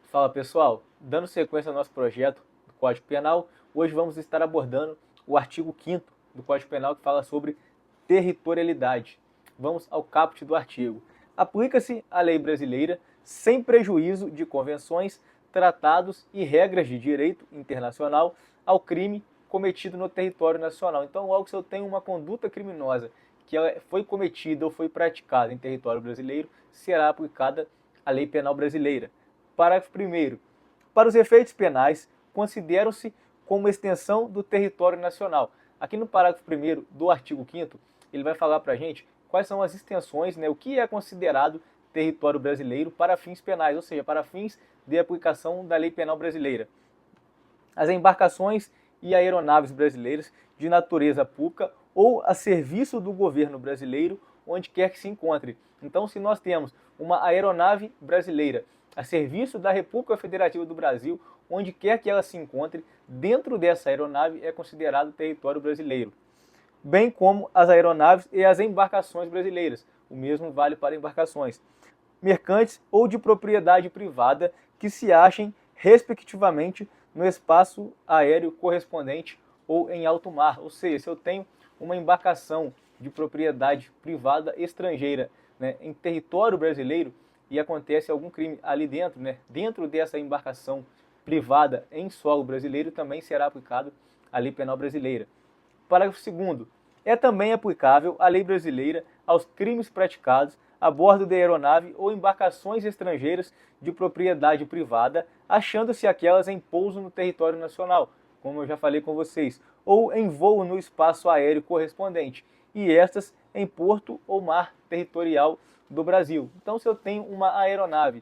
Fala pessoal, dando sequência ao nosso projeto do Código Penal, hoje vamos estar abordando o artigo 5º do Código Penal que fala sobre territorialidade. Vamos ao caput do artigo. Aplica-se a lei brasileira sem prejuízo de convenções, tratados e regras de direito internacional ao crime cometido no território nacional. Então, logo se eu tenho uma conduta criminosa que ela foi cometida ou foi praticada em território brasileiro, será aplicada a lei penal brasileira. Parágrafo 1º. Para os efeitos penais, consideram-se como extensão do território nacional. Aqui no parágrafo 1º do artigo 5º, ele vai falar para a gente quais são as extensões, o que é considerado território brasileiro para fins penais, ou seja, para fins de aplicação da lei penal brasileira. As embarcações e aeronaves brasileiras de natureza pública ou a serviço do governo brasileiro, onde quer que se encontre. Então, se nós temos uma aeronave brasileira a serviço da República Federativa do Brasil, onde quer que ela se encontre, dentro dessa aeronave é considerado território brasileiro. Bem como as aeronaves e as embarcações brasileiras. O mesmo vale para embarcações mercantes ou de propriedade privada que se achem, respectivamente, no espaço aéreo correspondente ou em alto mar. Ou seja, se eu tenho uma embarcação de propriedade privada estrangeira em território brasileiro e acontece algum crime ali dentro, dentro dessa embarcação privada em solo brasileiro, também será aplicado a lei penal brasileira. Parágrafo 2º. É também aplicável a lei brasileira aos crimes praticados a bordo de aeronave ou embarcações estrangeiras de propriedade privada, achando-se aquelas em pouso no território nacional, como eu já falei com vocês, ou em voo no espaço aéreo correspondente, e estas em porto ou mar territorial do Brasil. Então, se eu tenho uma aeronave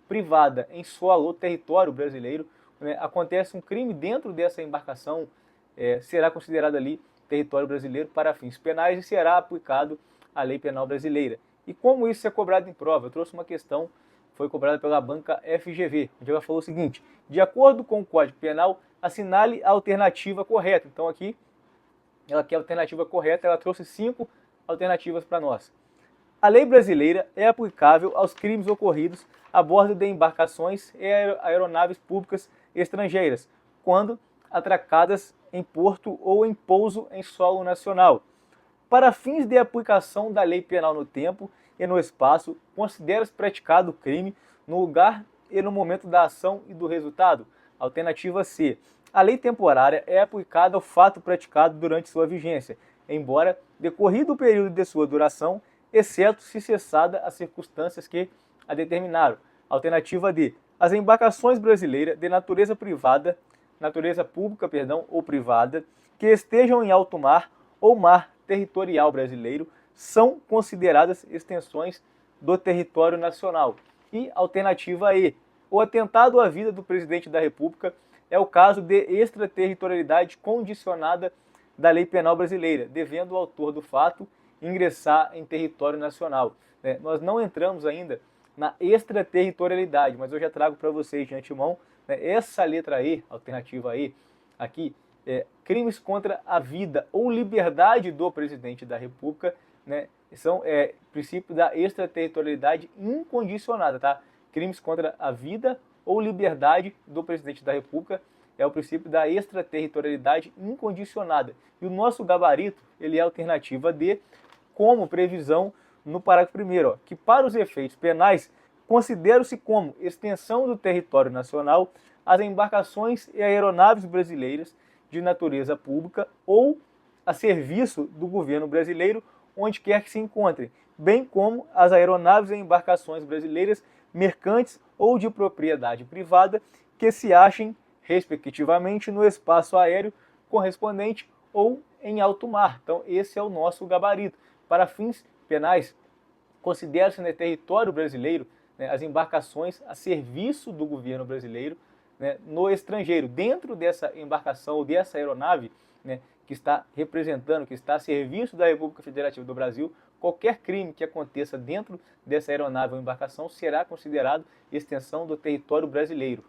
privada em solo ou território brasileiro, acontece um crime dentro dessa embarcação, será considerado ali território brasileiro para fins penais e será aplicado a lei penal brasileira. E como isso é cobrado em prova? Eu trouxe uma questão, foi cobrada pela banca FGV, onde ela falou o seguinte: de acordo com o Código Penal, assinale a alternativa correta. Então aqui, ela quer a alternativa correta, ela trouxe 5 alternativas para nós. A lei brasileira é aplicável aos crimes ocorridos a bordo de embarcações e aeronaves públicas estrangeiras, quando atracadas em porto ou em pouso em solo nacional. Para fins de aplicação da lei penal no tempo e no espaço, considera-se praticado o crime no lugar e no momento da ação e do resultado. Alternativa C. A lei temporária é aplicada ao fato praticado durante sua vigência, embora decorrido o período de sua duração, exceto se cessada as circunstâncias que a determinaram. Alternativa D. As embarcações brasileiras de natureza pública ou privada, que estejam em alto mar ou mar territorial brasileiro, são consideradas extensões do território nacional. E alternativa E. O atentado à vida do presidente da República é o caso de extraterritorialidade condicionada da lei penal brasileira, devendo o autor do fato ingressar em território nacional. Nós não entramos ainda na extraterritorialidade, mas eu já trago para vocês de antemão essa letra E, alternativa E, aqui, crimes contra a vida ou liberdade do presidente da República, são princípio da extraterritorialidade incondicionada, tá? Crimes contra a vida ou liberdade do presidente da República é o princípio da extraterritorialidade incondicionada. E o nosso gabarito, ele é a alternativa D, como previsão no parágrafo 1º, que para os efeitos penais consideram-se como extensão do território nacional as embarcações e aeronaves brasileiras de natureza pública ou a serviço do governo brasileiro, onde quer que se encontrem, bem como as aeronaves e embarcações brasileiras mercantes ou de propriedade privada que se achem, respectivamente, no espaço aéreo correspondente ou em alto mar. Então, esse é o nosso gabarito. Para fins penais, considera-se território brasileiro as embarcações a serviço do governo brasileiro no estrangeiro. Dentro dessa embarcação ou dessa aeronave que está representando, que está a serviço da República Federativa do Brasil, qualquer crime que aconteça dentro dessa aeronave ou embarcação será considerado extensão do território brasileiro.